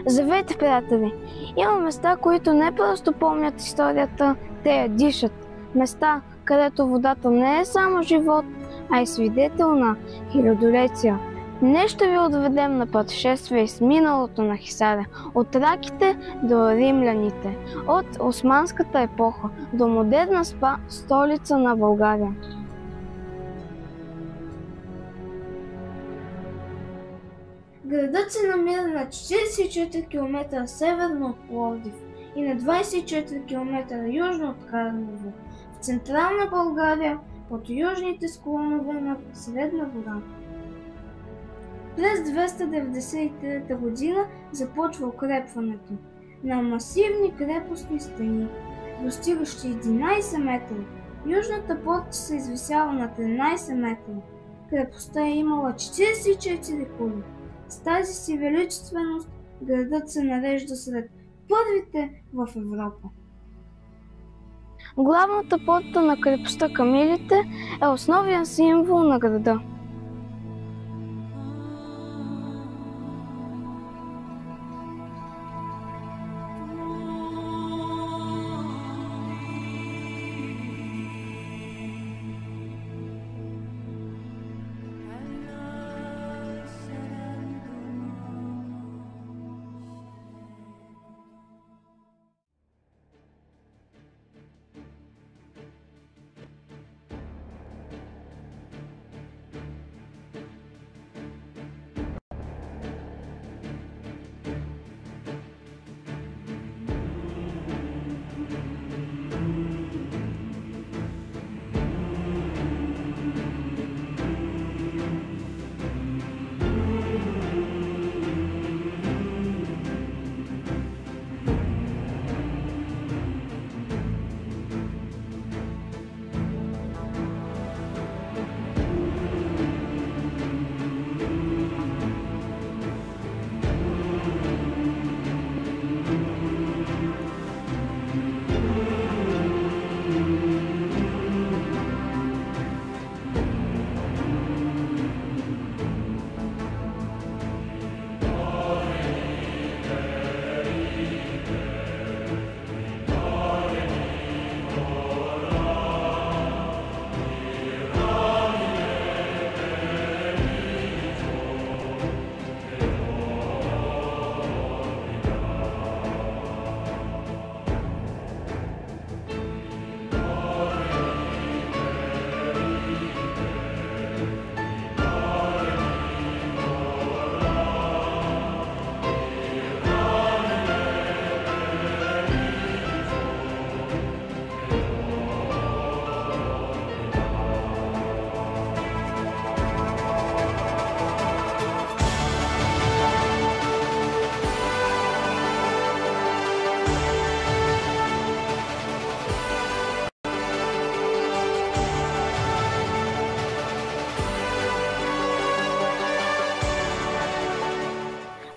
Здравейте, приятели! Има места, които не просто помнят историята, те я дишат. Места, където водата не е само живот, а и свидетел на хилядолетия. Днес ще ви отведем на пътешествие из миналото на Хисаря, от раките до римляните, от османската епоха до модерна столица на България. Градът се намира на 44 км северно от Пловдив и на 24 км южно от Карлово, в централна България, под южните склонове на Средна гора. През 293 г. започва укрепването на масивни крепостни стени, достигащи 11 метра. Южната порта се извисява на 13 метра. Крепостта е имала 44 кули. С тази си величественост градът се нарежда сред първите в Европа. Главната порта на крепостта Камилите е основен символ на града.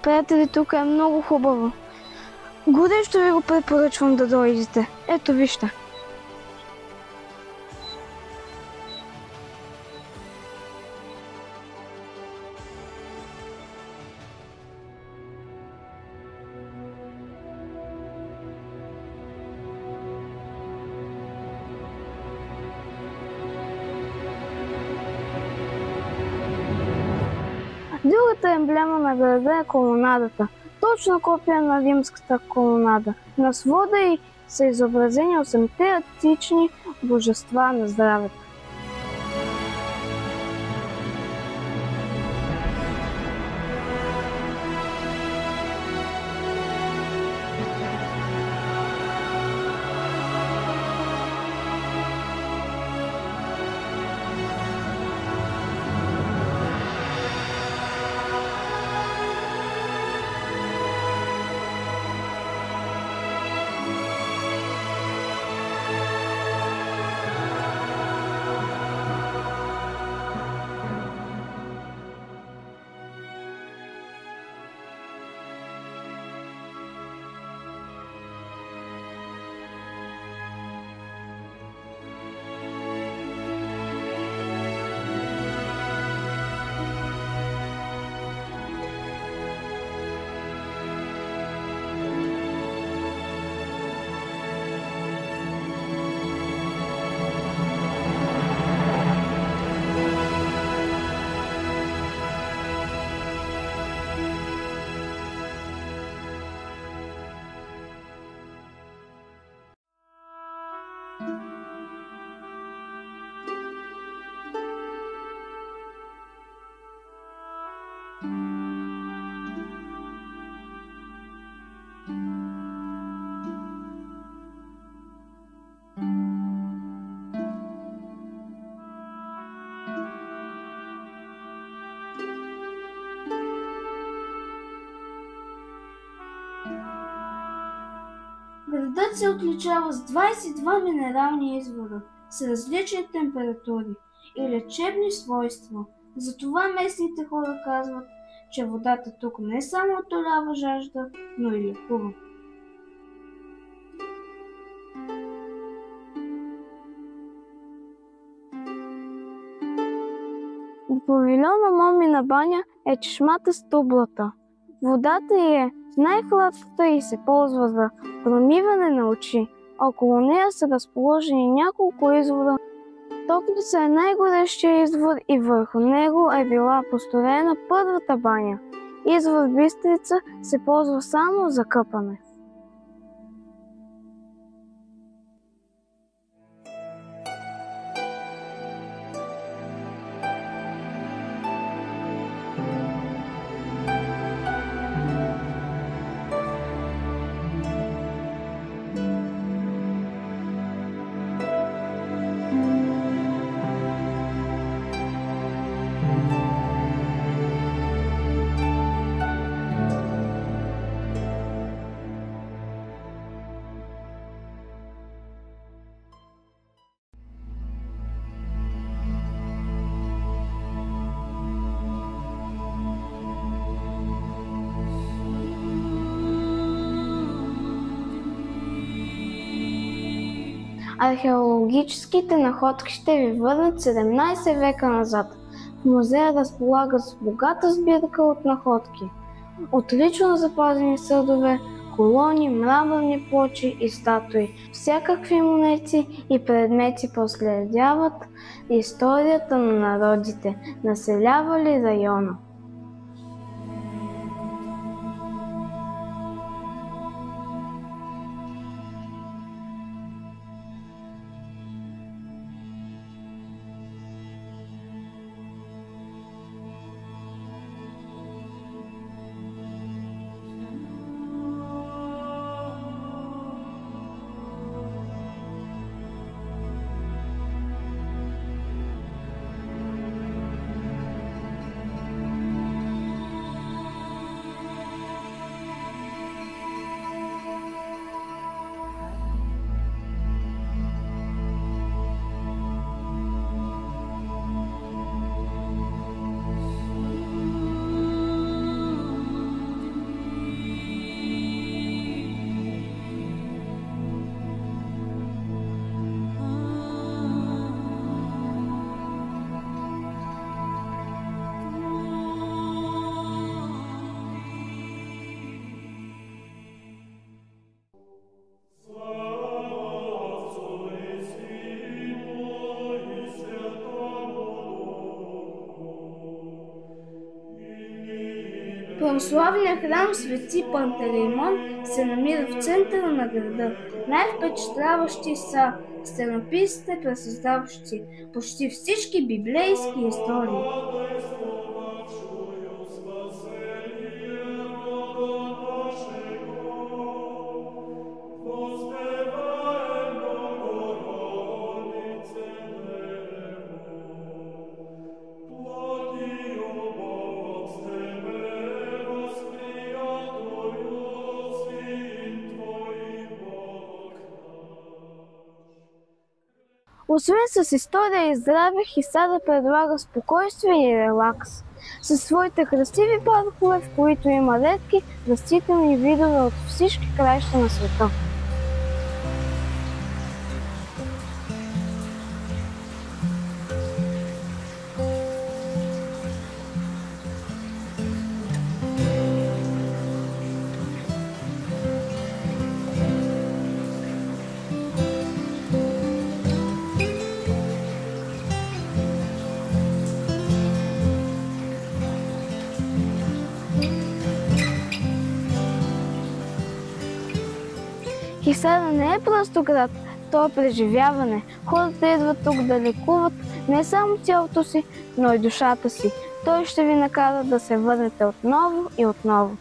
Приятели, тук е много хубаво. Горещо ви го препоръчвам да дойдете. Ето вижте. Другата емблема на града е колонадата, точно копия на римската колонада. На свода й са изобразени 8-те антични божества на здравето. Градът се отличава с 22 минерални извора с различни температури и лечебни свойства. Затова местните хора казват, че водата тук не само утолява жажда, но и лекува. В павилиона Момина баня е чешмата с тублата. Водата ѝ е най-хладката и се ползва за промиване на очи. Около нея са разположени няколко извора. Топлица е най-горещия извор и върху него е била построена първата баня. Извор Бистрица се ползва само за къпане. Археологическите находки ще ви върнат 17 века назад. В музея разполага с богата сбирка от находки. Отлично запазени съдове, колони, мраморни плочи и статуи, всякакви монети и предмети проследяват историята на народите, населявали района. Православният храм Свети Пантелеймон се намира в центъра на града. Най-впечатляващи са стенописите, пресъздаващи почти всички библейски истории. Освен с история и здраве, Хисаря предлага спокойствие и релакс. Със своите красиви паркове, в които има редки растителни видове от всички краища на света. Хисаря не е просто град, това преживяване. Хората идват тук да лекуват не само тялото си, но и душата си. Той ще ви накара да се върнете отново и отново.